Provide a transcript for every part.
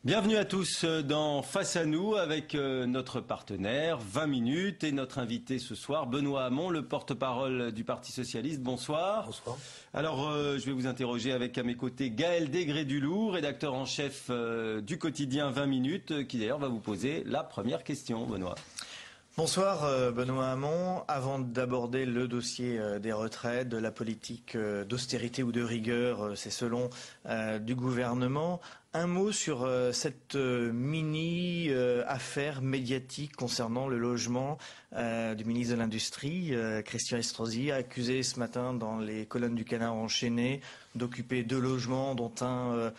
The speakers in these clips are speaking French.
Bienvenue à tous dans Face à nous avec notre partenaire 20 minutes et notre invité ce soir, Benoît Hamon, le porte-parole du Parti Socialiste. Bonsoir. Bonsoir. Alors, je vais vous interroger avec à mes côtés Gaël Degré-Dulour, rédacteur en chef du quotidien 20 minutes, qui d'ailleurs va vous poser la première question, Benoît. Bonsoir Benoît Hamon. Avant d'aborder le dossier des retraites, de la politique d'austérité ou de rigueur, c'est selon du gouvernement, un mot sur cette mini-affaire médiatique concernant le logement du ministre de l'Industrie, Christian Estrosi, accusé ce matin dans les colonnes du Canard enchaîné d'occuper 2 logements, dont un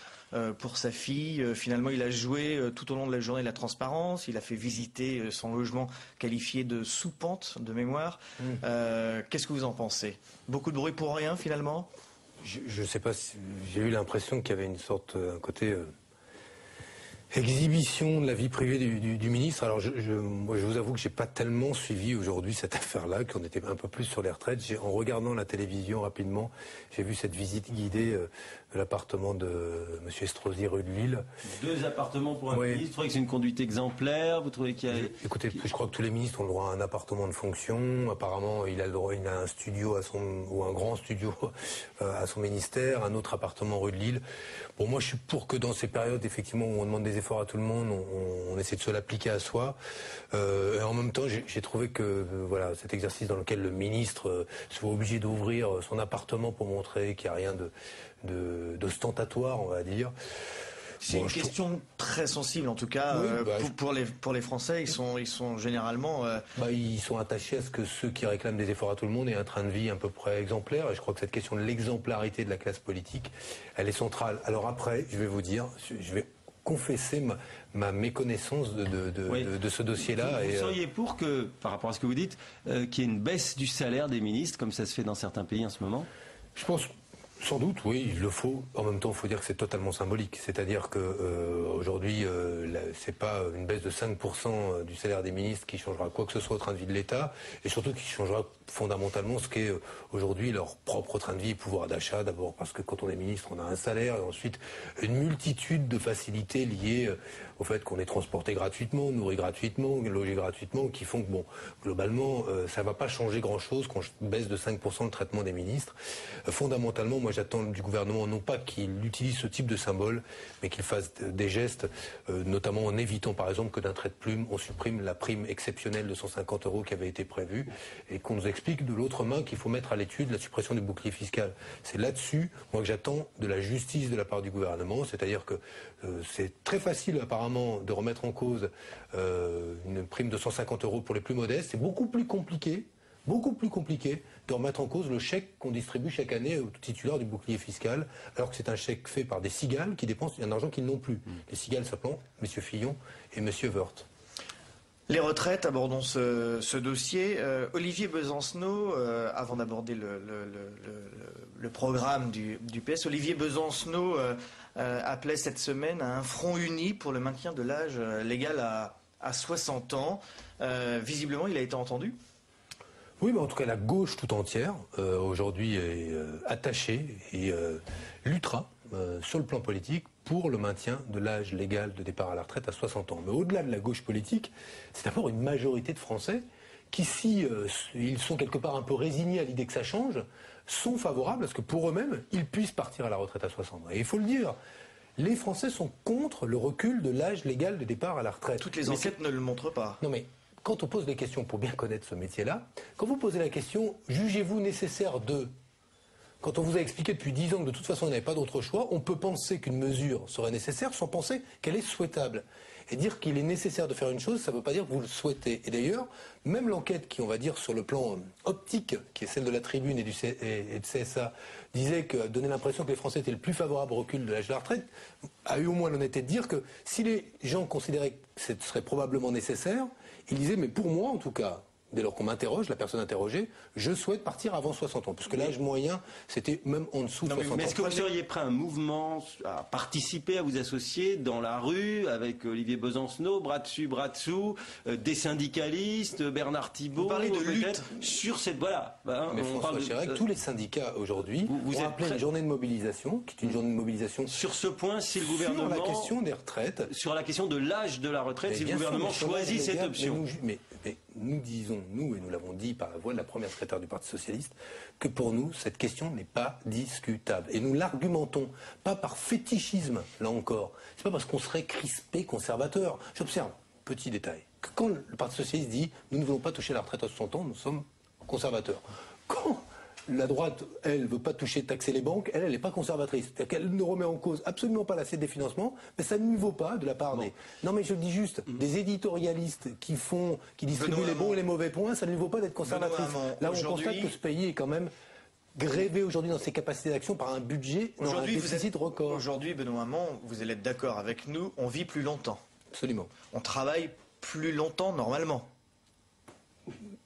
pour sa fille. Finalement, il a joué tout au long de la journée de la transparence. Il a fait visiter son logement qualifié de sous-pente de mémoire. Qu'est-ce que vous en pensez? Beaucoup de bruit pour rien, finalement? Je ne sais pas si j'ai eu l'impression qu'il y avait une sorte, un côté exhibition de la vie privée du ministre. Alors moi, je vous avoue que j'ai pas tellement suivi aujourd'hui cette affaire-là, qu'on était un peu plus sur les retraites. En regardant la télévision rapidement, j'ai vu cette visite guidée de l'appartement de M. Estrosi rue de Lille. 2 appartements pour un ministre. Vous trouvez que c'est une conduite exemplaire? Vous trouvez qu'il y a... Écoutez, je crois que tous les ministres ont le droit à un appartement de fonction. Apparemment, il a le droit, il a un studio ou un grand studio à son ministère, un autre appartement rue de Lille. Bon, moi, je suis pour que dans ces périodes, effectivement, où on demande des efforts à tout le monde, on essaie de se l'appliquer à soi. Et en même temps, j'ai trouvé que voilà, cet exercice dans lequel le ministre soit obligé d'ouvrir son appartement pour montrer qu'il n'y a rien d'ostentatoire, on va dire. C'est une question très sensible, en tout cas, pour les Français. Ils sont généralement... ils sont attachés à ce que ceux qui réclament des efforts à tout le monde aient un train de vie à peu près exemplaire. Et je crois que cette question de l'exemplarité de la classe politique, elle est centrale. Alors après, je vais vous dire, je vais confesser ma méconnaissance de ce dossier-là. Vous seriez pour que, par rapport à ce que vous dites, qu'il y ait une baisse du salaire des ministres, comme ça se fait dans certains pays en ce moment? Je pense... Sans doute, oui, il le faut. En même temps, il faut dire que c'est totalement symbolique. C'est-à-dire que aujourd'hui, c'est pas une baisse de 5% du salaire des ministres qui changera quoi que ce soit au train de vie de l'État, et surtout qui changera fondamentalement ce qu'est aujourd'hui leur propre train de vie et pouvoir d'achat. D'abord parce que quand on est ministre, on a un salaire, et ensuite une multitude de facilités liées au fait qu'on est transporté gratuitement, nourri gratuitement, logé gratuitement, qui font que, bon, globalement, ça va pas changer grand-chose quand je baisse de 5% le traitement des ministres. Fondamentalement, moi j'attends du gouvernement non pas qu'il utilise ce type de symbole, mais qu'il fasse des gestes, notamment en évitant par exemple que d'un trait de plume, on supprime la prime exceptionnelle de 150 € qui avait été prévue, et qu'on nous explique de l'autre main qu'il faut mettre à l'étude la suppression du bouclier fiscal. C'est là-dessus, moi, que j'attends de la justice de la part du gouvernement, c'est-à-dire que c'est très facile apparemment de remettre en cause une prime de 150 € pour les plus modestes, c'est beaucoup plus compliqué de remettre en cause le chèque qu'on distribue chaque année aux titulaires du bouclier fiscal, alors que c'est un chèque fait par des cigales qui dépensent un argent qu'ils n'ont plus. Les cigales s'appelant M. Fillon et M. Woerth. Les retraites, abordons ce dossier. Olivier Besancenot, avant d'aborder le programme du PS, Olivier Besancenot appelait cette semaine à un front uni pour le maintien de l'âge légal à 60 ans. Visiblement, il a été entendu? Oui, mais en tout cas, la gauche tout entière, aujourd'hui, est attachée et luttera sur le plan politique pour le maintien de l'âge légal de départ à la retraite à 60 ans. Mais au-delà de la gauche politique, c'est d'abord une majorité de Français qui, si ils sont quelque part un peu résignés à l'idée que ça change, sont favorables à ce que pour eux-mêmes, ils puissent partir à la retraite à 60 ans. Et il faut le dire, les Français sont contre le recul de l'âge légal de départ à la retraite. Toutes les enquêtes ne le montrent pas. Non mais... Quand on pose des questions pour bien connaître ce métier-là, quand vous posez la question « Jugez-vous nécessaire de ?» Quand on vous a expliqué depuis 10 ans que de toute façon il n'y avait pas d'autre choix, on peut penser qu'une mesure serait nécessaire sans penser qu'elle est souhaitable. Et dire qu'il est nécessaire de faire une chose, ça ne veut pas dire que vous le souhaitez. Et d'ailleurs, même l'enquête qui, on va dire, sur le plan optique, qui est celle de la Tribune et de CSA, disait que donnait l'impression que les Français étaient le plus favorables au recul de l'âge de la retraite, a eu au moins l'honnêteté de dire que si les gens considéraient que ce serait probablement nécessaire, ils disaient, mais pour moi en tout cas, dès lors qu'on m'interroge, la personne interrogée, je souhaite partir avant 60 ans. Parce que l'âge moyen, c'était même en dessous de 60 ans. Mais est-ce que vous seriez prêt à un mouvement, à participer, à vous associer dans la rue avec Olivier Besancenot, bras dessus, bras dessous, des syndicalistes, Bernard Thibault, vous parlez de lutte sur cette... Voilà. Mais François Chérec, tous les syndicats aujourd'hui ont appelé une journée de mobilisation, qui est une journée de mobilisation... Sur ce point, si le gouvernement... Sur la question des retraites... Sur la question de l'âge de la retraite, si le gouvernement choisit cette option... Mais nous disons, nous, et nous l'avons dit par la voix de la première secrétaire du Parti Socialiste, que pour nous, cette question n'est pas discutable. Et nous l'argumentons, pas par fétichisme, là encore. C'est pas parce qu'on serait crispé conservateur. J'observe, petit détail, que quand le Parti Socialiste dit « nous ne voulons pas toucher la retraite à 60 ans, nous sommes conservateurs ». Quand la droite, elle, ne veut pas toucher, taxer les banques, elle n'est pas conservatrice. C'est-à-dire qu'elle ne remet en cause absolument pas l'assiette des financements, mais ça ne lui vaut pas de la part des... Non mais je dis juste, des éditorialistes qui distribuent les bons et les mauvais points, ça ne lui vaut pas d'être conservatrice. Là, on constate que ce pays est quand même grévé aujourd'hui dans ses capacités d'action par un budget, un déficit record. Aujourd'hui, Benoît Hamon, vous allez être d'accord avec nous, on vit plus longtemps. Absolument. On travaille plus longtemps normalement.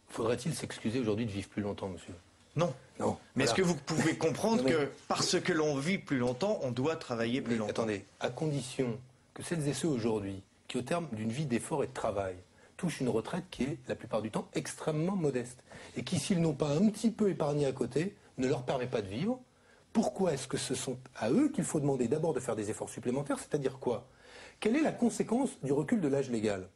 Faudrait-il s'excuser aujourd'hui de vivre plus longtemps, monsieur ? Non. Non. Mais est-ce que vous pouvez comprendre que parce que l'on vit plus longtemps, on doit travailler plus longtemps ? Attendez, à condition que celles et ceux aujourd'hui qui, au terme d'une vie d'effort et de travail, touchent une retraite qui est, la plupart du temps, extrêmement modeste, et qui, s'ils n'ont pas un petit peu épargné à côté, ne leur permet pas de vivre, pourquoi est-ce que ce sont à eux qu'il faut demander d'abord de faire des efforts supplémentaires ? C'est-à-dire quoi ? Quelle est la conséquence du recul de l'âge légal ?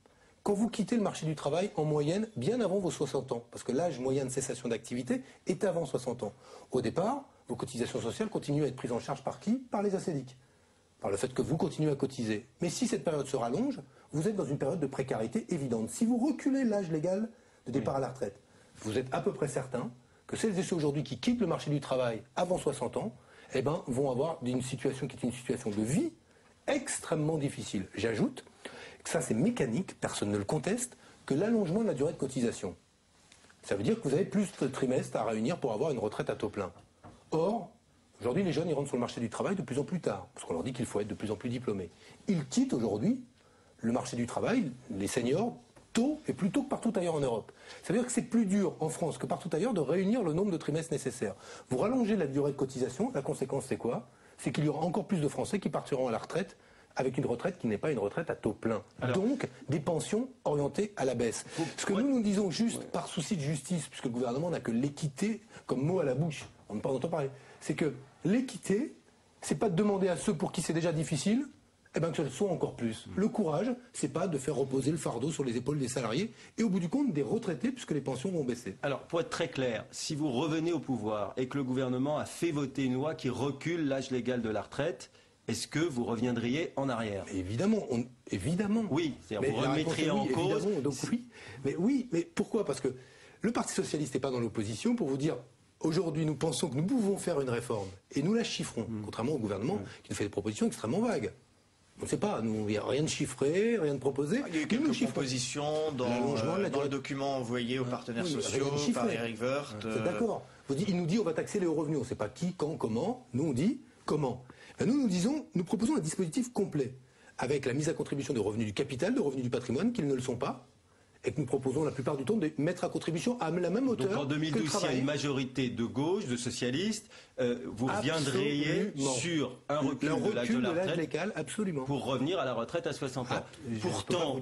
Quand vous quittez le marché du travail, en moyenne, bien avant vos 60 ans, parce que l'âge moyen de cessation d'activité est avant 60 ans. Au départ, vos cotisations sociales continuent à être prises en charge par qui ? Par les assédiques. Par le fait que vous continuez à cotiser. Mais si cette période se rallonge, vous êtes dans une période de précarité évidente. Si vous reculez l'âge légal de départ à la retraite, vous êtes à peu près certain que celles et ceux aujourd'hui qui quittent le marché du travail avant 60 ans, vont avoir une situation qui est une situation de vie extrêmement difficile. J'ajoute que ça c'est mécanique, personne ne le conteste, que l'allongement de la durée de cotisation. Ça veut dire que vous avez plus de trimestres à réunir pour avoir une retraite à taux plein. Or, aujourd'hui les jeunes ils rentrent sur le marché du travail de plus en plus tard, parce qu'on leur dit qu'il faut être de plus en plus diplômés. Ils quittent aujourd'hui le marché du travail, les seniors, tôt et plus tôt que partout ailleurs en Europe. Ça veut dire que c'est plus dur en France que partout ailleurs de réunir le nombre de trimestres nécessaires. Vous rallongez la durée de cotisation, la conséquence c'est quoi ? C'est qu'il y aura encore plus de Français qui partiront à la retraite avec une retraite qui n'est pas une retraite à taux plein. Donc, des pensions orientées à la baisse. Ce que nous disons juste par souci de justice, puisque le gouvernement n'a que l'équité comme mot à la bouche, on ne peut pas en entendre parler, c'est que l'équité, c'est pas de demander à ceux pour qui c'est déjà difficile, que ce soit encore plus. Le courage, c'est pas de faire reposer le fardeau sur les épaules des salariés et au bout du compte des retraités puisque les pensions vont baisser. Alors, pour être très clair, si vous revenez au pouvoir et que le gouvernement a fait voter une loi qui recule l'âge légal de la retraite, est-ce que vous reviendriez en arrière ? Évidemment, évidemment. Oui, c'est-à-dire vous remettriez en cause. Donc oui, mais pourquoi ? Parce que le Parti Socialiste n'est pas dans l'opposition pour vous dire aujourd'hui nous pensons que nous pouvons faire une réforme et nous la chiffrons, contrairement au gouvernement qui nous fait des propositions extrêmement vagues. On ne sait pas, il n'y a rien de chiffré, rien de proposé. Il y a eu quelques propositions dans le document envoyé aux partenaires sociaux par Éric Woerth. D'accord. Il nous dit on va taxer les hauts revenus. On ne sait pas qui, quand, comment. Nous on dit comment. Nous proposons un dispositif complet, avec la mise à contribution de revenus du capital, de revenus du patrimoine, qu'ils ne le sont pas, et que nous proposons la plupart du temps de mettre à contribution à la même hauteur. Donc en 2012, s'il y a une majorité de gauche, de socialistes, vous reviendriez sur un recul de l'âge de la retraite légal, absolument. Pour revenir à la retraite à 60 ans. Pourtant,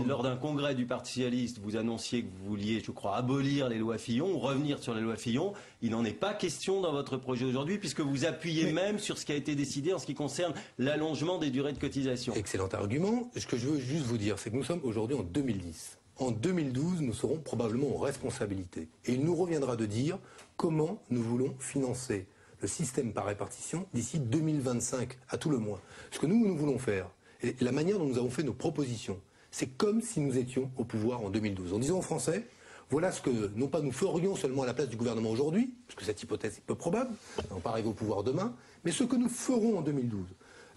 lors d'un congrès du Parti Socialiste, vous annonciez que vous vouliez, je crois, abolir les lois Fillon, ou revenir sur les lois Fillon. Il n'en est pas question dans votre projet aujourd'hui, puisque vous appuyez même sur ce qui a été décidé en ce qui concerne l'allongement des durées de cotisation. Excellent argument. Ce que je veux juste vous dire, c'est que nous sommes aujourd'hui en 2010. En 2012, nous serons probablement en responsabilité. Et il nous reviendra de dire comment nous voulons financer le système par répartition d'ici 2025, à tout le moins. Ce que nous voulons faire, et la manière dont nous avons fait nos propositions, c'est comme si nous étions au pouvoir en 2012. En disant aux Français, voilà ce que, non pas nous ferions seulement à la place du gouvernement aujourd'hui, parce que cette hypothèse est peu probable, on va pas arriver au pouvoir demain, mais ce que nous ferons en 2012.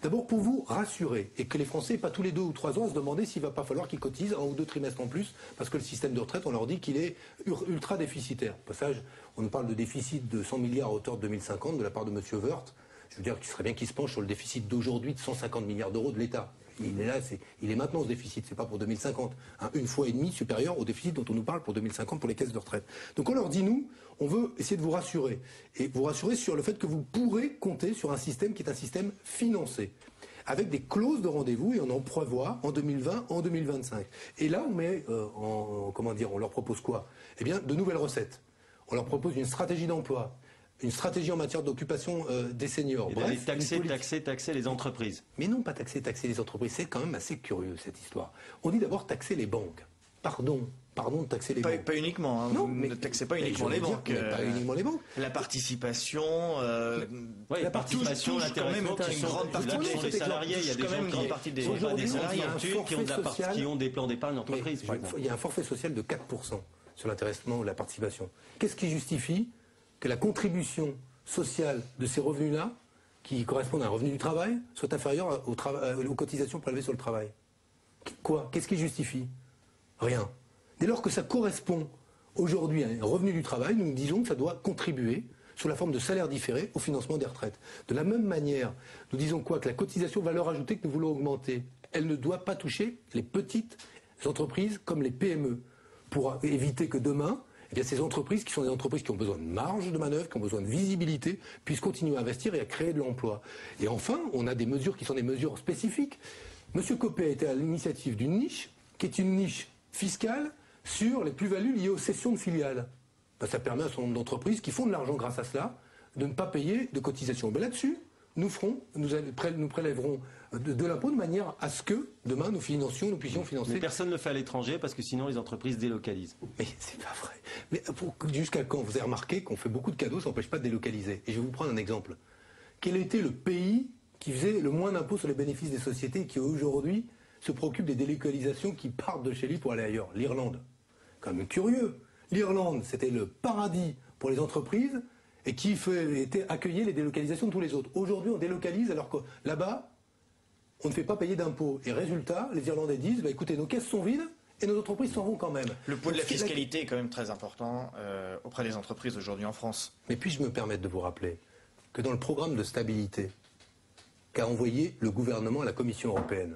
D'abord pour vous rassurer et que les Français, pas tous les 2 ou 3 ans, se demander s'il ne va pas falloir qu'ils cotisent 1 ou 2 trimestres en plus, parce que le système de retraite, on leur dit qu'il est ultra déficitaire. Au passage, on nous parle de déficit de 100 milliards à hauteur de 2050 de la part de M. Woerth. Je veux dire qu'il serait bien qu'il se penche sur le déficit d'aujourd'hui de 150 milliards d'euros de l'État. Il est là, il est maintenant ce déficit, c'est pas pour 2050. Hein, 1,5 fois supérieur au déficit dont on nous parle pour 2050 pour les caisses de retraite. Donc on leur dit, nous, on veut essayer de vous rassurer. Et vous rassurer sur le fait que vous pourrez compter sur un système qui est un système financé, avec des clauses de rendez-vous, et on en prévoit en 2020, en 2025. Et là, on met, on leur propose quoi? Eh bien, de nouvelles recettes. On leur propose une stratégie d'emploi, une stratégie en matière d'occupation des seniors. Bref, taxer les entreprises. Mais non, pas taxer les entreprises. C'est quand même assez curieux, cette histoire. On dit d'abord taxer les banques. Pardon de taxer les banques. Pas uniquement. Hein. Non, vous ne taxez pas uniquement les banques. Pas uniquement les banques. La participation. La participation, l'intéressement, qui sont une grande partie des salariés. Il y a des gens grande partie des salariés qui ont des plans d'épargne d'entreprise. Il y a un forfait social de 4% sur l'intéressement ou la participation. Qu'est-ce qui justifie que la contribution sociale de ces revenus-là, qui correspondent à un revenu du travail, soit inférieure aux cotisations prélevées sur le travail? Quoi? Qu'est-ce qui justifie? Rien. Dès lors que ça correspond aujourd'hui à un revenu du travail, nous disons que ça doit contribuer sous la forme de salaire différé au financement des retraites. De la même manière, nous disons quoi? Que la cotisation valeur ajoutée que nous voulons augmenter, elle ne doit pas toucher les petites entreprises comme les PME, pour éviter que demain, eh bien, ces entreprises qui sont des entreprises qui ont besoin de marge de manœuvre, qui ont besoin de visibilité, puissent continuer à investir et à créer de l'emploi. Et enfin, on a des mesures qui sont des mesures spécifiques. Monsieur Copé a été à l'initiative d'une niche, qui est une niche fiscale sur les plus-values liées aux cessions de filiales. Ben, ça permet à un certain nombre d'entreprises qui font de l'argent grâce à cela de ne pas payer de cotisations. Ben, là-dessus, nous prélèverons de l'impôt de manière à ce que demain nous puissions financer. Mais personne ne le fait à l'étranger parce que sinon les entreprises délocalisent. Mais c'est pas vrai. Mais jusqu'à quand? Vous avez remarqué qu'on fait beaucoup de cadeaux, ça n'empêche pas de délocaliser. Et je vais vous prendre un exemple. Quel était le pays qui faisait le moins d'impôts sur les bénéfices des sociétés et qui aujourd'hui se préoccupe des délocalisations qui partent de chez lui pour aller ailleurs? L'Irlande. Quand même curieux. L'Irlande, c'était le paradis pour les entreprises et qui accueillait les délocalisations de tous les autres. Aujourd'hui, on délocalise alors que là-bas, on ne fait pas payer d'impôts. Et résultat, les Irlandais disent, bah, écoutez, nos caisses sont vides et nos entreprises s'en vont quand même. Le poids de la fiscalité est quand même très important auprès des entreprises aujourd'hui en France. Mais puis-je me permettre de vous rappeler que dans le programme de stabilité qu'a envoyé le gouvernement à la Commission européenne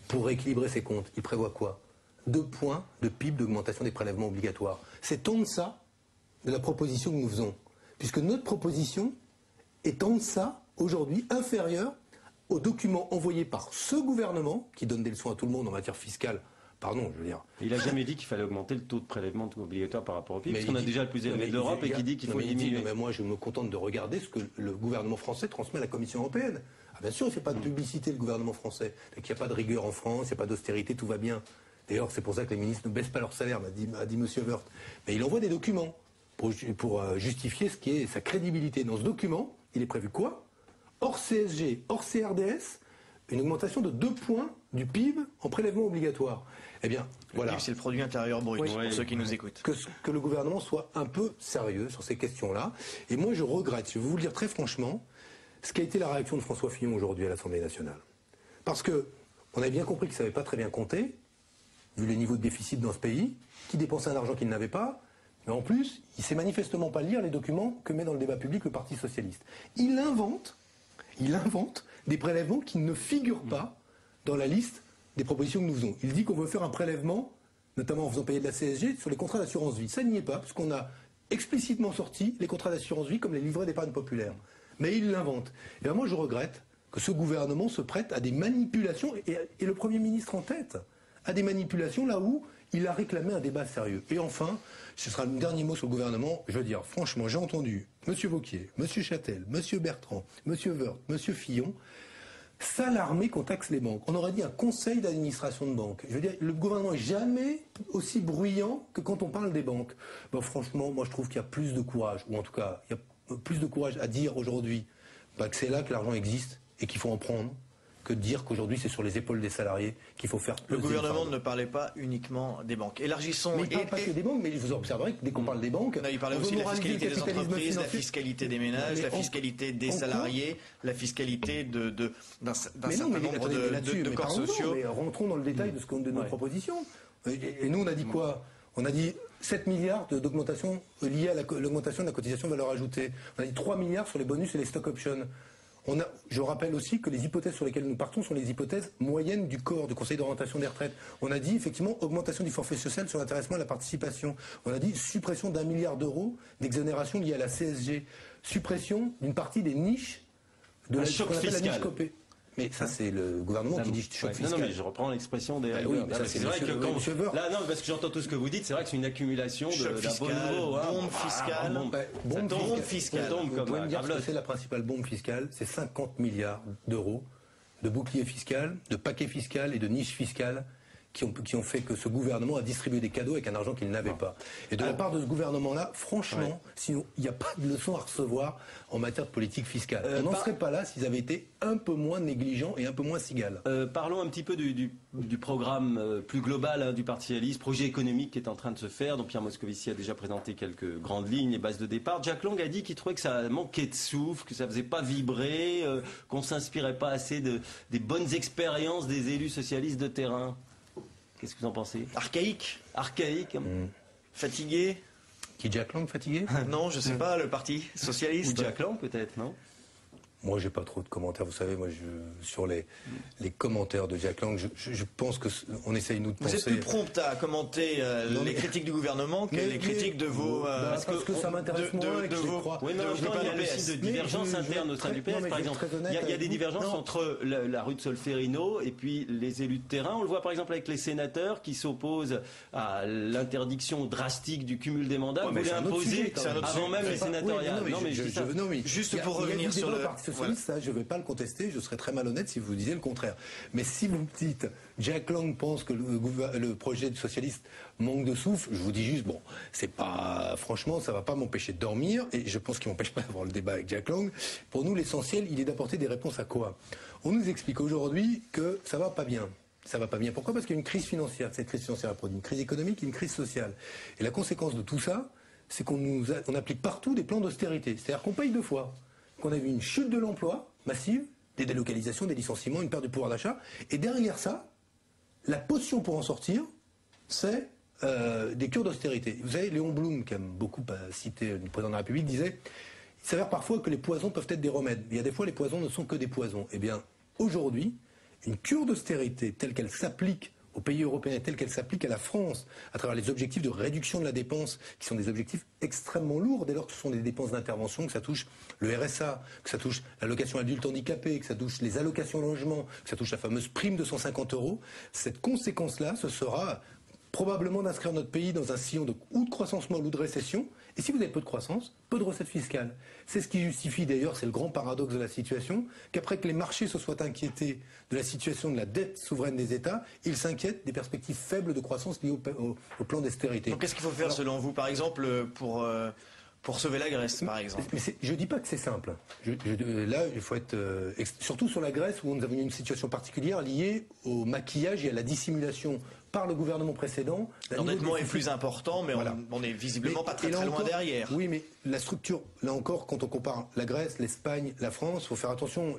pour rééquilibrer ses comptes, il prévoit quoi? 2 points de PIB d'augmentation des prélèvements obligatoires. C'est en deçà de la proposition que nous faisons. Puisque notre proposition est en deçà, aujourd'hui, inférieure aux documents envoyés par ce gouvernement, qui donne des leçons à tout le monde en matière fiscale. Pardon, je veux dire. Il n'a jamais dit qu'il fallait augmenter le taux de prélèvement obligatoire par rapport au PIB, parce qu'on a déjà le plus élevé de l'Europe et qui dit qu'il faut diminuer. Mais moi, je me contente de regarder ce que le gouvernement français transmet à la Commission européenne. Ah, bien sûr, il ne fait pas de publicité, le gouvernement français. Il n'y a pas de rigueur en France, il n'y a pas d'austérité, tout va bien. D'ailleurs, c'est pour ça que les ministres ne baissent pas leur salaire, m'a dit M. Wörth. Mais il envoie des documents pour justifier ce qui est sa crédibilité. Dans ce document, il est prévu quoi? Hors CSG, hors CRDS, une augmentation de 2 points du PIB en prélèvement obligatoire. Eh bien, voilà. Le PIB, c'est le produit intérieur brut, pour ceux qui nous écoutent. Que le gouvernement soit un peu sérieux sur ces questions-là. Et moi, je regrette, je vais vous le dire très franchement, ce qu'a été la réaction de François Fillon aujourd'hui à l'Assemblée nationale. Parce que on avait bien compris qu'il ne savait pas très bien compter, vu le niveau de déficit dans ce pays, qui dépensait un argent qu'il n'avait pas, mais en plus, il ne sait manifestement pas lire les documents que met dans le débat public le Parti socialiste. Il invente des prélèvements qui ne figurent pas dans la liste des propositions que nous faisons. Il dit qu'on veut faire un prélèvement, notamment en faisant payer de la CSG, sur les contrats d'assurance vie. Ça n'y est pas, parce qu'on a explicitement sorti les contrats d'assurance vie comme les livrets d'épargne populaire. Mais il l'invente. Et bien moi, je regrette que ce gouvernement se prête à des manipulations, et le Premier ministre en tête, à des manipulations là où il a réclamé un débat sérieux. Et enfin, ce sera le dernier mot sur le gouvernement, je veux dire, franchement, j'ai entendu M. Wauquiez, M. Châtel, M. Bertrand, M. Wörth, M. Fillon s'alarmer qu'on taxe les banques. On aurait dit un conseil d'administration de banque. Je veux dire, le gouvernement n'est jamais aussi bruyant que quand on parle des banques. Ben, franchement, moi je trouve qu'il y a plus de courage, ou en tout cas, il y a plus de courage à dire aujourd'hui que c'est là que l'argent existe et qu'il faut en prendre, que de dire qu'aujourd'hui c'est sur les épaules des salariés qu'il faut faire. Le gouvernement ne parlait pas uniquement des banques. Élargissons. Mais il ne parle pas que des banques, mais vous observerez que dès qu'on parle des banques, non, il parlait aussi de la fiscalité des entreprises, la fiscalité des ménages, la fiscalité des salariés, la fiscalité d'un certain nombre de corps sociaux. Mais rentrons dans le détail de nos propositions. Et nous on a dit quoi? On a dit 7 milliards d'augmentation liée à l'augmentation de la cotisation valeur ajoutée. On a dit 3 milliards sur les bonus et les stock options. Je rappelle aussi que les hypothèses sur lesquelles nous partons sont les hypothèses moyennes du corps, du Conseil d'orientation des retraites. On a dit effectivement augmentation du forfait social sur l'intéressement et la participation. On a dit suppression d'1 milliard d'euros d'exonération liée à la CSG. Suppression d'une partie des niches de la choc fiscal. Mais ça, c'est le gouvernement qui dit choc fiscal. Non, mais je reprends l'expression des... oui, mais ça, c'est vrai que quand... Là, non, parce que j'entends tout ce que vous dites, c'est vrai que c'est une accumulation d'un bombe fiscale. Bombe fiscale. Vous pouvez me dire ce que c'est la principale bombe fiscale, c'est 50 milliards d'euros de bouclier fiscal, de paquet fiscal et de niche fiscale qui ont fait que ce gouvernement a distribué des cadeaux avec un argent qu'il n'avait pas. Et de la part de ce gouvernement-là, franchement, sinon, il n'y a pas de leçon à recevoir en matière de politique fiscale. On n'en serait pas là s'ils avaient été un peu moins négligents et un peu moins cigales. Parlons un petit peu du programme plus global du Parti socialiste, projet économique qui est en train de se faire, dont Pierre Moscovici a déjà présenté quelques grandes lignes et bases de départ. Jack Lang a dit qu'il trouvait que ça manquait de souffle, que ça faisait pas vibrer, qu'on s'inspirait pas assez des bonnes expériences des élus socialistes de terrain. Qu'est-ce que vous en pensez? Archaïque. Fatigué. Qui, Jack Lang, fatigué? Non, je sais pas, le Parti socialiste. Ou Jack Lang peut-être, non? Moi, j'ai pas trop de commentaires. Vous savez, moi, sur les commentaires de Jack Lang, je pense qu'on essaye, nous, de penser... Vous êtes plus prompt à commenter les critiques du gouvernement que les critiques de vos... parce que ça m'intéresse moins et que je crois... Oui, mais il y a aussi de divergences internes au sein du PS, par exemple. Il y a des divergences entre la rue de Solferino et puis les élus de terrain. On le voit, par exemple, avec les sénateurs qui s'opposent à l'interdiction drastique du cumul des mandats. Vous voulez imposer avant même les sénatoriales. Non, mais juste pour revenir sur le... Socialiste, ça, je ne vais pas le contester, je serais très malhonnête si vous disiez le contraire. Mais si vous me dites, Jack Lang pense que le projet socialiste manque de souffle, je vous dis juste, bon, c'est pas, franchement, ça va pas m'empêcher de dormir, et je pense qu'il m'empêche pas d'avoir le débat avec Jack Lang. Pour nous, l'essentiel, il est d'apporter des réponses à quoi? On nous explique aujourd'hui que ça va pas bien. Ça va pas bien. Pourquoi? Parce qu'il y a une crise financière. Cette crise financière a produit une crise économique et une crise sociale. Et la conséquence de tout ça, c'est qu'on applique partout des plans d'austérité. C'est-à-dire qu'on paye deux fois. Qu'on a vu une chute de l'emploi massive, des délocalisations, des licenciements, une perte du pouvoir d'achat. Et derrière ça, la potion pour en sortir, c'est des cures d'austérité. Vous savez, Léon Blum, qui aime beaucoup citer le président de la République, disait « Il s'avère parfois que les poisons peuvent être des remèdes. Mais il y a des fois, les poisons ne sont que des poisons. » Eh bien, aujourd'hui, une cure d'austérité telle qu'elle s'applique aux pays européens, telle qu'elle s'applique à la France, à travers les objectifs de réduction de la dépense, qui sont des objectifs extrêmement lourds, dès lors que ce sont des dépenses d'intervention, que ça touche le RSA, que ça touche l'allocation adulte handicapé, que ça touche les allocations logement, que ça touche la fameuse prime de 150 €, cette conséquence-là, ce sera probablement d'inscrire notre pays dans un sillon ou de croissance molle ou de récession. Et si vous avez peu de croissance, peu de recettes fiscales. C'est ce qui justifie d'ailleurs, c'est le grand paradoxe de la situation, qu'après que les marchés se soient inquiétés de la situation de la dette souveraine des États, ils s'inquiètent des perspectives faibles de croissance liées au plan d'austérité. Donc qu'est-ce qu'il faut faire selon vous, par exemple, pour sauver la Grèce, par exemple? Mais je ne dis pas que c'est simple. Là, il faut être... surtout sur la Grèce, où nous avons une situation particulière liée au maquillage et à la dissimulation par le gouvernement précédent. L'endettement est plus important, mais voilà. On est visiblement pas très loin derrière. Oui, mais la structure, là encore, quand on compare la Grèce, l'Espagne, la France, il faut faire attention.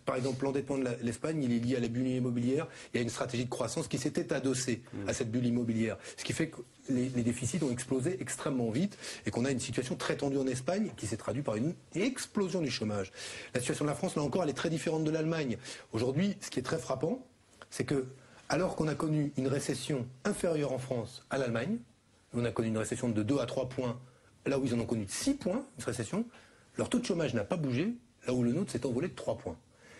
Par exemple, l'endettement de l'Espagne, il est lié à la bulle immobilière. Il y a une stratégie de croissance qui s'était adossée à cette bulle immobilière. Ce qui fait que les déficits ont explosé extrêmement vite et qu'on a une situation très tendue en Espagne qui s'est traduite par une explosion du chômage. La situation de la France, là encore, elle est très différente de l'Allemagne. Aujourd'hui, ce qui est très frappant, c'est que alors qu'on a connu une récession inférieure en France à l'Allemagne, on a connu une récession de 2 à 3 points, là où ils en ont connu 6 points, une récession, leur taux de chômage n'a pas bougé, là où le nôtre s'est envolé de 3 points.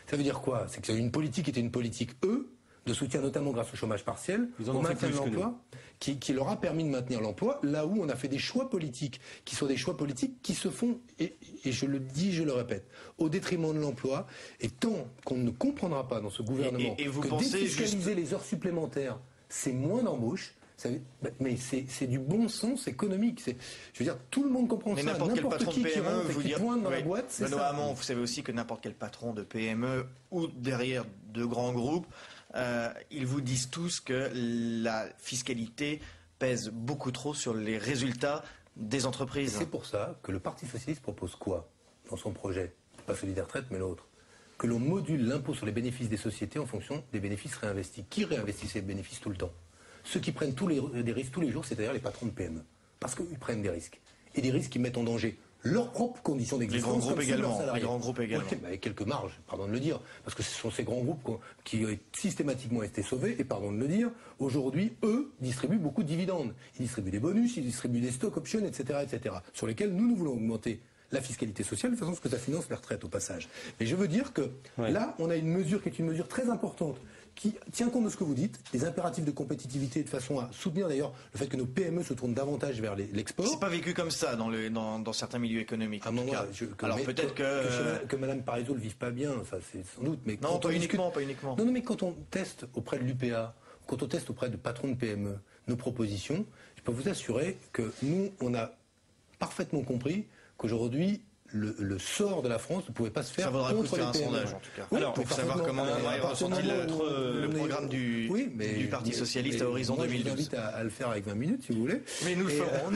Ça veut dire quoi? C'est que une politique qui était une politique, de soutien notamment grâce au chômage partiel, au maintien de l'emploi, qui leur a permis de maintenir l'emploi, là où on a fait des choix politiques, qui sont des choix politiques qui se font, et je le dis, je le répète, au détriment de l'emploi, et tant qu'on ne comprendra pas dans ce gouvernement que défiscaliser les heures supplémentaires, c'est moins d'embauches, mais c'est du bon sens économique. Je veux dire, tout le monde comprend ça. N'importe quel patron de PME qui pointe dans la boîte, c'est ça. Benoît Hamon, vous savez aussi que n'importe quel patron de PME ou derrière de grands groupes, ils vous disent tous que la fiscalité pèse beaucoup trop sur les résultats des entreprises. C'est pour ça que le Parti socialiste propose quoi dans son projet? Pas celui des retraites, mais l'autre. Que l'on module l'impôt sur les bénéfices des sociétés en fonction des bénéfices réinvestis. Qui réinvestit ces bénéfices tout le temps? Ceux qui prennent des risques tous les jours, c'est-à-dire les patrons de PME. Parce qu'ils prennent des risques. Et des risques qui mettent en danger leurs propres conditions d'existence. Les grands groupes également. Ouais, avec quelques marges, pardon de le dire, parce que ce sont ces grands groupes qui ont systématiquement été sauvés, et pardon de le dire, aujourd'hui, eux, distribuent beaucoup de dividendes. Ils distribuent des bonus, ils distribuent des stock options, etc., sur lesquels nous voulons augmenter la fiscalité sociale, de façon à ce que ça finance les retraites au passage. Mais je veux dire que là, on a une mesure qui est une mesure très importante, qui tient compte de ce que vous dites, des impératifs de compétitivité, de façon à soutenir d'ailleurs le fait que nos PME se tournent davantage vers l'export. C'est pas vécu comme ça dans certains milieux économiques. En tout cas. Alors peut-être que Madame Parizeau le vive pas bien, ça c'est sans doute. Mais non, pas uniquement. Non, mais quand on teste auprès de l'UPA, quand on teste auprès de patrons de PME nos propositions, je peux vous assurer que nous, on a parfaitement compris qu'aujourd'hui, le sort de la France ne pouvait pas se faire contre les PME. Un sondage, en tout cas. Oui, alors, pour savoir comment est ressenti le programme du Parti Socialiste à horizon 2012. Je vous invite à le faire avec 20 minutes, si vous voulez. Mais nous le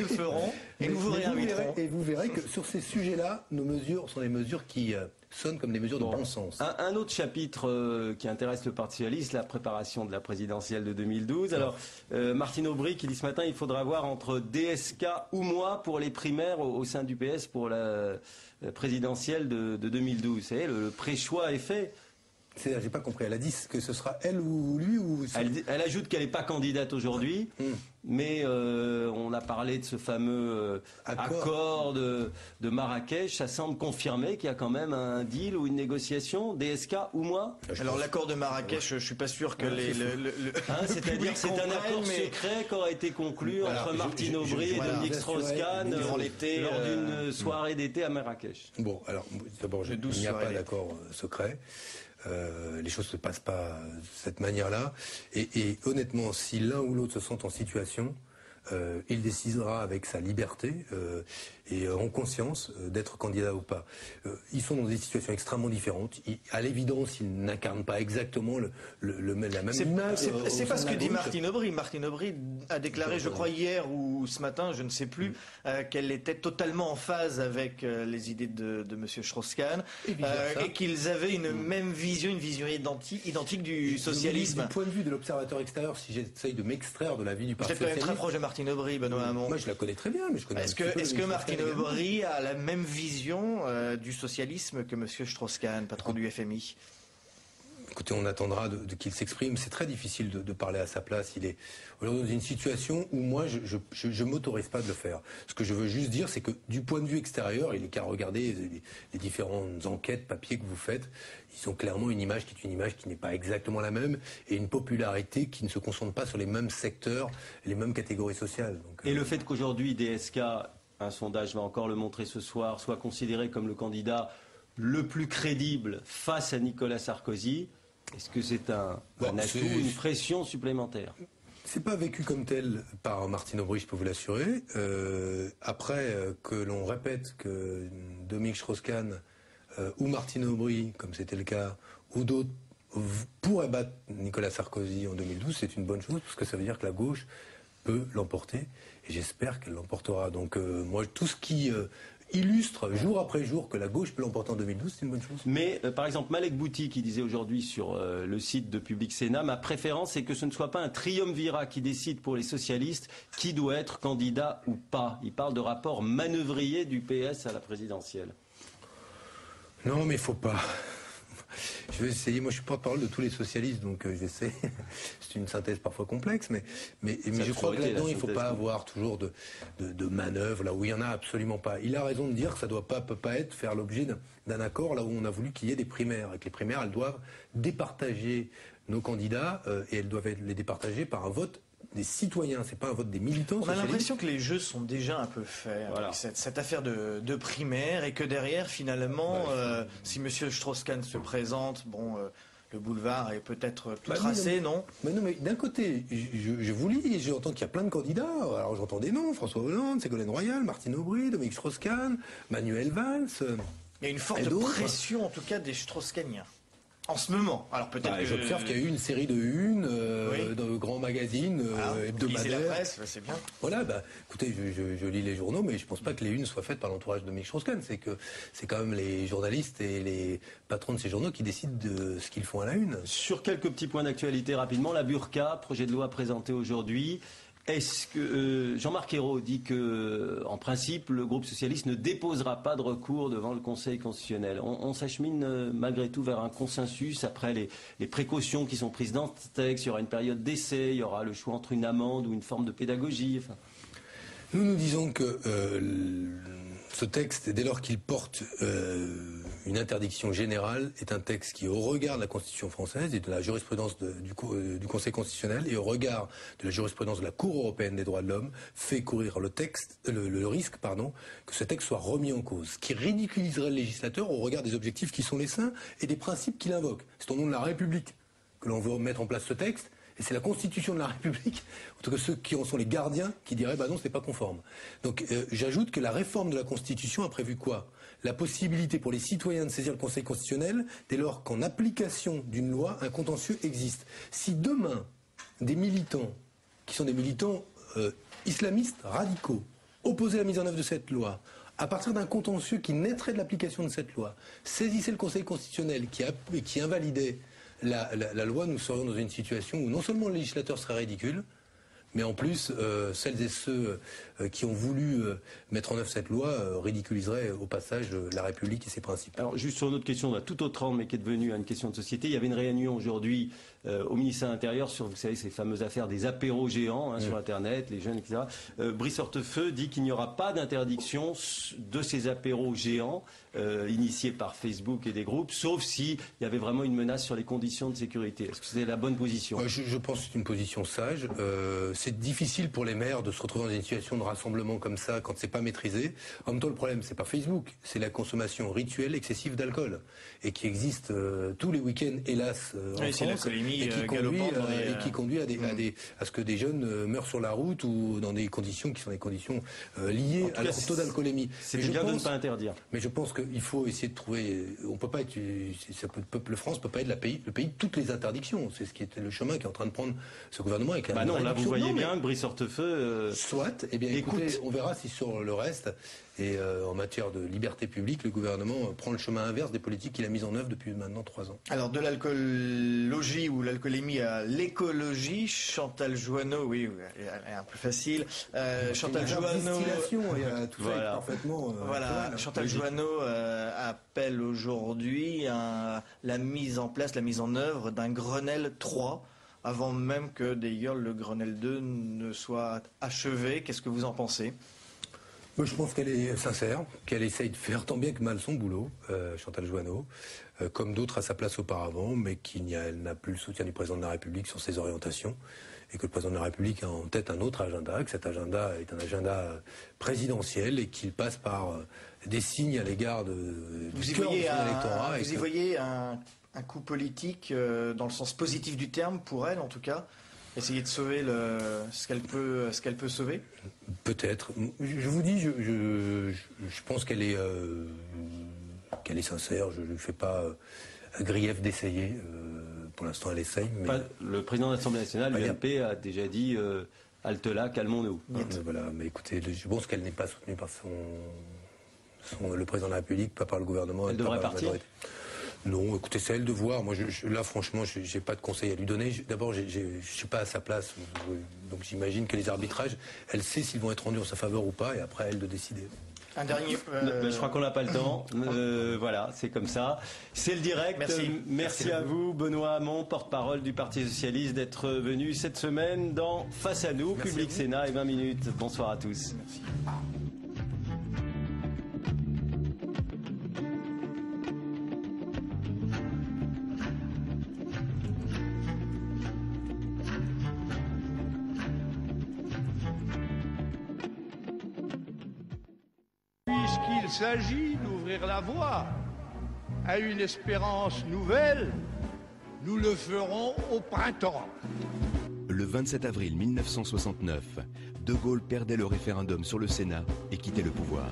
ferons, et nous vous réinviterons. Et vous verrez que sur ces sujets-là, nos mesures sont des mesures qui sonnent comme des mesures de bon sens. Un autre chapitre qui intéresse le Parti Socialiste, la préparation de la présidentielle de 2012. Alors, Martine Aubry qui dit ce matin, il faudra voir entre DSK ou moi pour les primaires au sein du PS pour la présidentielle de 2012. Vous savez, le pré-choix est fait. J'ai pas compris. Elle a dit que ce sera elle ou lui ou... Elle ajoute qu'elle n'est pas candidate aujourd'hui, mais on a parlé de ce fameux accord de Marrakech. Ça semble confirmer qu'il y a quand même un deal ou une négociation, DSK ou moi. Alors l'accord de Marrakech, je suis pas sûr que c'est-à-dire que c'est un accord secret qui aura été conclu entre Martine Aubry et Dominique Strauss-Kahn lors d'une soirée d'été à Marrakech. Bon, alors d'abord, il n'y a pas d'accord secret. Les choses ne se passent pas de cette manière-là. Et honnêtement, si l'un ou l'autre se sent en situation, il décidera avec sa liberté et en conscience d'être candidat ou pas. Ils sont dans des situations extrêmement différentes. À l'évidence, ils n'incarnent pas exactement la même image. C'est pas ce que dit Martine Aubry. Martine Aubry a déclaré, je crois hier ou ce matin, je ne sais plus, qu'elle était totalement en phase avec les idées de M. Strauss-Kahn et qu'ils avaient une même vision, une vision identique du socialisme. Du point de vue de l'observateur extérieur, si j'essaye de m'extraire de la vie du Parti Socialiste... Vous êtes quand même très proche de Martine Aubry, Benoît Hamon. Moi, je la connais très bien, mais je connais. Est-ce que Martine Aubry a la même vision du socialisme que M. Strauss-Kahn, patron du FMI? Écoutez, on attendra qu'il s'exprime. C'est très difficile de parler à sa place. Il est aujourd'hui dans une situation où moi, je m'autorise pas de le faire. Ce que je veux juste dire, c'est que du point de vue extérieur, il est qu'à regarder les différentes enquêtes, papiers que vous faites. Ils ont clairement une image qui est une image qui n'est pas exactement la même et une popularité qui ne se concentre pas sur les mêmes secteurs, les mêmes catégories sociales. Donc, et le fait qu'aujourd'hui, DSK, un sondage va encore le montrer ce soir, soit considéré comme le candidat le plus crédible face à Nicolas Sarkozy, est-ce que c'est un atout, une pression supplémentaire? C'est pas vécu comme tel par Martine Aubry, je peux vous l'assurer. Après que l'on répète que Dominique Strauss-Kahn ou Martine Aubry, comme c'était le cas, ou d'autres, pourraient battre Nicolas Sarkozy en 2012, c'est une bonne chose, parce que ça veut dire que la gauche peut l'emporter, et j'espère qu'elle l'emportera. Donc moi, tout ce qui illustre jour après jour que la gauche peut l'emporter en 2012, c'est une bonne chose. Mais par exemple, Malek Bouti qui disait aujourd'hui sur le site de Public Sénat, ma préférence c'est que ce ne soit pas un triumvirat qui décide pour les socialistes qui doit être candidat ou pas. Il parle de rapport manœuvrier du PS à la présidentielle. Non, mais il faut pas. Je vais essayer, moi je suis porte-parole de tous les socialistes, donc j'essaie, c'est une synthèse parfois complexe, mais je crois que là-dedans il ne faut pas avoir toujours de manœuvres, là où il n'y en a absolument pas. Il a raison de dire que ça ne peut pas faire l'objet d'un accord, là où on a voulu qu'il y ait des primaires, et que les primaires, elles doivent départager nos candidats, et elles doivent les départager par un vote des citoyens, c'est pas un vote des militants. On a l'impression que les jeux sont déjà un peu faits, voilà, avec cette affaire de primaire, et que derrière, finalement, si M. Strauss-Kahn se présente, le boulevard est peut-être tout tracé, non? Mais d'un côté, je vous lis, et j'entends qu'il y a plein de candidats. Alors j'entends des noms, François Hollande, Ségolène Royal, Martine Aubry, Dominique Strauss-Kahn, Manuel Valls. Il y a une forte pression, en tout cas, des Strauss-Kahniens. En ce moment, alors peut-être que... J'observe qu'il y a eu une série de unes de grands magazines hebdomadaires. La presse, c'est bien. Voilà, écoutez, je lis les journaux, mais je ne pense pas que les unes soient faites par l'entourage de Dominique Strauss-Kahn. C'est que c'est quand même les journalistes et les patrons de ces journaux qui décident de ce qu'ils font à la une. Sur quelques petits points d'actualité rapidement, la burqa, projet de loi présenté aujourd'hui. Est-ce que Jean-Marc Ayrault dit que, en principe, le groupe socialiste ne déposera pas de recours devant le Conseil constitutionnel. On s'achemine malgré tout vers un consensus après les précautions qui sont prises dans ce texte. Il y aura une période d'essai, il y aura le choix entre une amende ou une forme de pédagogie. Enfin. Nous disons que ce texte, dès lors qu'il porte une interdiction générale, est un texte qui, au regard de la Constitution française et de la jurisprudence du Conseil constitutionnel et au regard de la jurisprudence de la Cour européenne des droits de l'homme, fait courir le risque que ce texte soit remis en cause, ce qui ridiculiserait le législateur au regard des objectifs qui sont les siens et des principes qu'il invoque. C'est au nom de la République que l'on veut mettre en place ce texte. Et c'est la Constitution de la République, en tout cas ceux qui en sont les gardiens, qui diraient non, c'est pas conforme. Donc j'ajoute que la réforme de la Constitution a prévu quoi? La possibilité pour les citoyens de saisir le Conseil constitutionnel dès lors qu'en application d'une loi, un contentieux existe. Si demain, des militants, qui sont des militants islamistes radicaux, opposaient à la mise en œuvre de cette loi, à partir d'un contentieux qui naîtrait de l'application de cette loi, saisissaient le Conseil constitutionnel qui invalidait la loi, nous serions dans une situation où non seulement le législateur serait ridicule, mais en plus, celles et ceux qui ont voulu mettre en œuvre cette loi ridiculiseraient au passage la République et ses principes. Alors juste sur une autre question, tout autre angle, mais qui est devenue une question de société, il y avait une réunion aujourd'hui au ministère de l'Intérieur sur, vous savez, ces fameuses affaires des apéros géants sur Internet, les jeunes, etc. Brice Hortefeux dit qu'il n'y aura pas d'interdiction de ces apéros géants initiés par Facebook et des groupes, sauf s'il y avait vraiment une menace sur les conditions de sécurité. Est-ce que c'est la bonne position? Je pense que c'est une position sage. C'est difficile pour les maires de se retrouver dans une situation de rassemblement comme ça quand c'est pas maîtrisé. En même temps, le problème, c'est pas Facebook, c'est la consommation rituelle excessive d'alcool et qui existe tous les week-ends, hélas, en France, et qui conduit à ce que des jeunes meurent sur la route ou dans des conditions qui sont des conditions liées à leur taux d'alcoolémie. C'est bien de ne pas interdire. Mais je pense qu'il faut essayer de trouver. On peut pas être. Le peuple France peut pas être le pays de toutes les interdictions. C'est ce qui est le chemin qu'est en train de prendre ce gouvernement avec la. Non, là vous voyez bien que Brice Hortefeux. Soit. Eh bien, écoutez, on verra si sur le reste et en matière de liberté publique, le gouvernement prend le chemin inverse des politiques qu'il a mises en œuvre depuis maintenant 3 ans. Alors de l'alcoolologie ou l'alcoolémie à l'écologie, Chantal Jouanneau, oui, elle est un peu facile. Chantal Jouanneau, tout ça est parfaitement. Voilà, Chantal Jouanneau appelle aujourd'hui la mise en œuvre d'un Grenelle 3. Avant même que d'ailleurs le Grenelle 2 ne soit achevé. Qu'est-ce que vous en pensez? Je pense qu'elle est sincère, qu'elle essaye de faire tant bien que mal son boulot, Chantal Jouanneau, comme d'autres à sa place auparavant, mais qu'elle n'a plus le soutien du président de la République sur ses orientations, et que le président de la République a en tête un autre agenda, que cet agenda est un agenda présidentiel et qu'il passe par des signes à l'égard du cœur de son électorat. Vous y voyez un coup politique dans le sens positif du terme, pour elle en tout cas, essayer de sauver ce qu'elle peut sauver? Peut-être. Je vous dis, je pense qu'elle est sincère. Je ne lui fais pas grief d'essayer. Pour l'instant, elle essaye. Mais... Le président de l'Assemblée nationale, l'UMP, a déjà dit halte là, calmons-nous. Voilà, mais écoutez, je pense qu'elle n'est pas soutenue par le président de la République, pas par le gouvernement. Elle devrait partir. Non, écoutez, c'est à elle de voir. Moi, là, franchement, j'ai pas de conseil à lui donner. D'abord, je suis pas à sa place, donc j'imagine que les arbitrages, elle sait s'ils vont être rendus en sa faveur ou pas, et après, à elle de décider. Un dernier. Je crois qu'on n'a pas le temps. Voilà, c'est comme ça. C'est le direct. Merci à vous, Benoît Hamon, porte-parole du Parti socialiste, d'être venu cette semaine dans Face à nous, Public Sénat et 20 minutes. Bonsoir à tous. Merci. Puisqu'il s'agit d'ouvrir la voie à une espérance nouvelle, nous le ferons au printemps. Le 27 avril 1969, De Gaulle perdait le référendum sur le Sénat et quittait le pouvoir.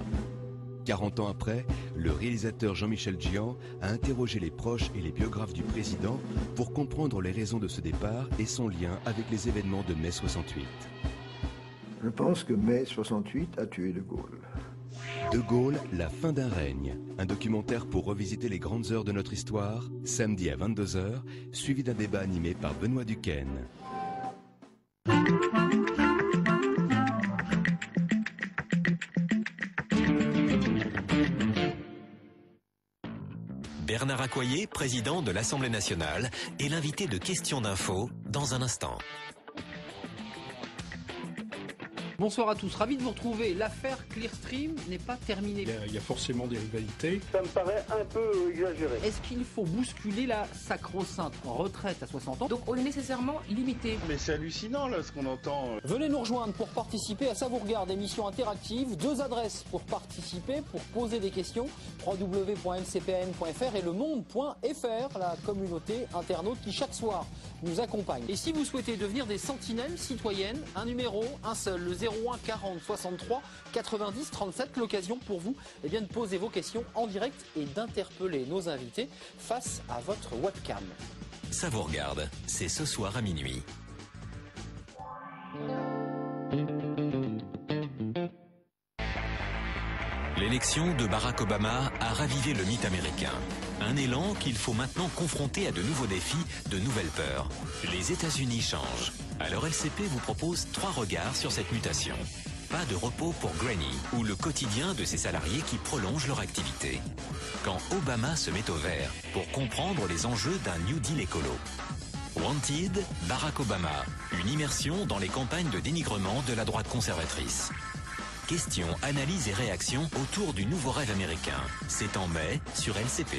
40 ans après, le réalisateur Jean-Michel Dzian a interrogé les proches et les biographes du président pour comprendre les raisons de ce départ et son lien avec les événements de mai 68. Je pense que mai 68 a tué De Gaulle. De Gaulle, la fin d'un règne. Un documentaire pour revisiter les grandes heures de notre histoire, samedi à 22h, suivi d'un débat animé par Benoît Duquesne. Bernard Accoyer, président de l'Assemblée nationale, est l'invité de Questions d'info dans un instant. Bonsoir à tous, ravi de vous retrouver. L'affaire Clearstream n'est pas terminée. Il y a forcément des rivalités. Ça me paraît un peu exagéré. Est-ce qu'il faut bousculer la sacro-sainte retraite à 60 ans? Donc on est nécessairement limité. Mais c'est hallucinant là ce qu'on entend. Venez nous rejoindre pour participer à Ça vous regarde, émission interactive. 2 adresses pour participer, pour poser des questions. www.ncpn.fr et lemonde.fr, la communauté internaute qui chaque soir nous accompagne. Et si vous souhaitez devenir des sentinelles citoyennes, un numéro, un seul, le 01 40 63 90 37, l'occasion pour vous de poser vos questions en direct et d'interpeller nos invités face à votre webcam. Ça vous regarde, c'est ce soir à minuit. L'élection de Barack Obama a ravivé le mythe américain. Un élan qu'il faut maintenant confronter à de nouveaux défis, de nouvelles peurs. Les États-Unis changent. Alors LCP vous propose 3 regards sur cette mutation. Pas de repos pour Granny ou le quotidien de ses salariés qui prolongent leur activité. Quand Obama se met au vert pour comprendre les enjeux d'un New Deal écolo. Wanted, Barack Obama. Une immersion dans les campagnes de dénigrement de la droite conservatrice. Questions, analyses et réactions autour du nouveau rêve américain. C'est en mai sur LCP.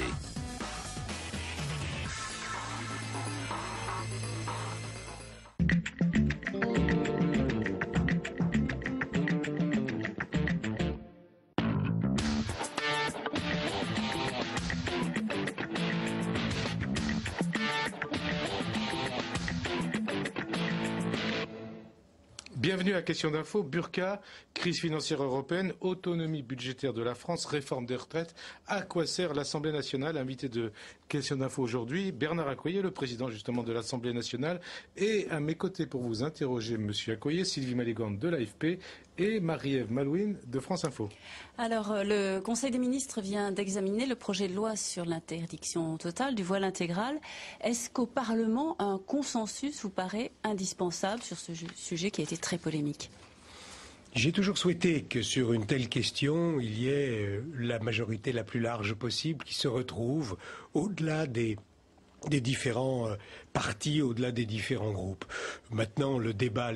Bienvenue à Question d'Info. Burqa, crise financière européenne, autonomie budgétaire de la France, réforme des retraites. À quoi sert l'Assemblée nationale? Invité de Question d'Info aujourd'hui, Bernard Accoyer, le président justement de l'Assemblée nationale. Et à mes côtés pour vous interroger, monsieur Accoyer, Sylvie Malégande de l'AFP et Marie-Ève Malouine de France Info. Alors, le Conseil des ministres vient d'examiner le projet de loi sur l'interdiction totale du voile intégral. Est-ce qu'au Parlement, un consensus vous paraît indispensable sur ce sujet qui a été très polémique? J'ai toujours souhaité que sur une telle question, il y ait la majorité la plus large possible qui se retrouve au-delà des différents partis, au-delà des différents groupes. Maintenant, le débat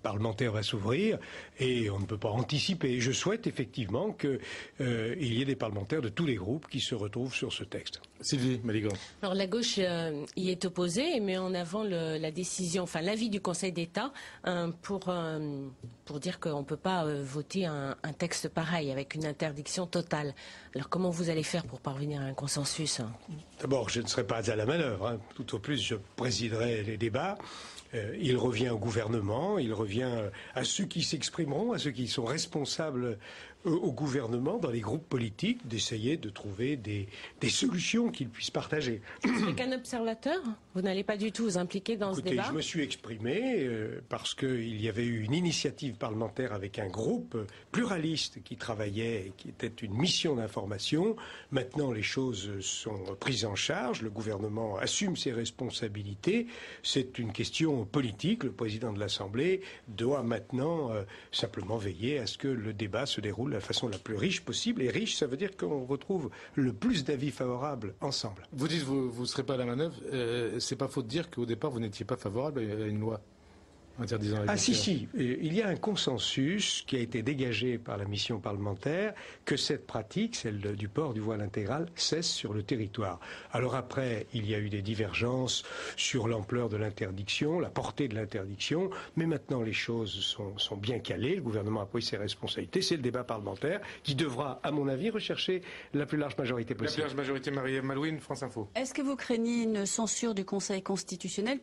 parlementaire va s'ouvrir et on ne peut pas anticiper. Je souhaite effectivement qu'il y ait des parlementaires de tous les groupes qui se retrouvent sur ce texte. Sylvie Malégande. Alors la gauche y est opposée et met en avant la décision, enfin l'avis du Conseil d'État pour dire qu'on ne peut pas voter un texte pareil avec une interdiction totale. Alors comment vous allez faire pour parvenir à un consensus? D'abord, je ne serai pas à la manœuvre. Tout au plus, je présiderai les débats. Il revient au gouvernement, il revient à ceux qui s'exprimeront, à ceux qui sont responsables au gouvernement, dans les groupes politiques, d'essayer de trouver des solutions qu'ils puissent partager. Avec un observateur, vous n'allez pas du tout vous impliquer dans ce débat? Je me suis exprimé parce qu'il y avait eu une initiative parlementaire avec un groupe pluraliste qui travaillait et qui était une mission d'information. Maintenant, les choses sont prises en charge, le gouvernement assume ses responsabilités. C'est une question politique. Le président de l'Assemblée doit maintenant simplement veiller à ce que le débat se déroule de la façon la plus riche possible. Et riche, ça veut dire qu'on retrouve le plus d'avis favorables ensemble. Vous dites que vous ne serez pas à la manœuvre. C'est pas faux de dire qu'au départ, vous n'étiez pas favorable à une loi interdisant la culture. Si. Il y a un consensus qui a été dégagé par la mission parlementaire que cette pratique, celle du port du voile intégral, cesse sur le territoire. Alors après, il y a eu des divergences sur l'ampleur de l'interdiction, la portée de l'interdiction, mais maintenant les choses sont bien calées. Le gouvernement a pris ses responsabilités. C'est le débat parlementaire qui devra, à mon avis, rechercher la plus large majorité possible. La plus large majorité, Marie-Ève Malouine, France Info. Est-ce que vous craignez une censure du Conseil constitutionnel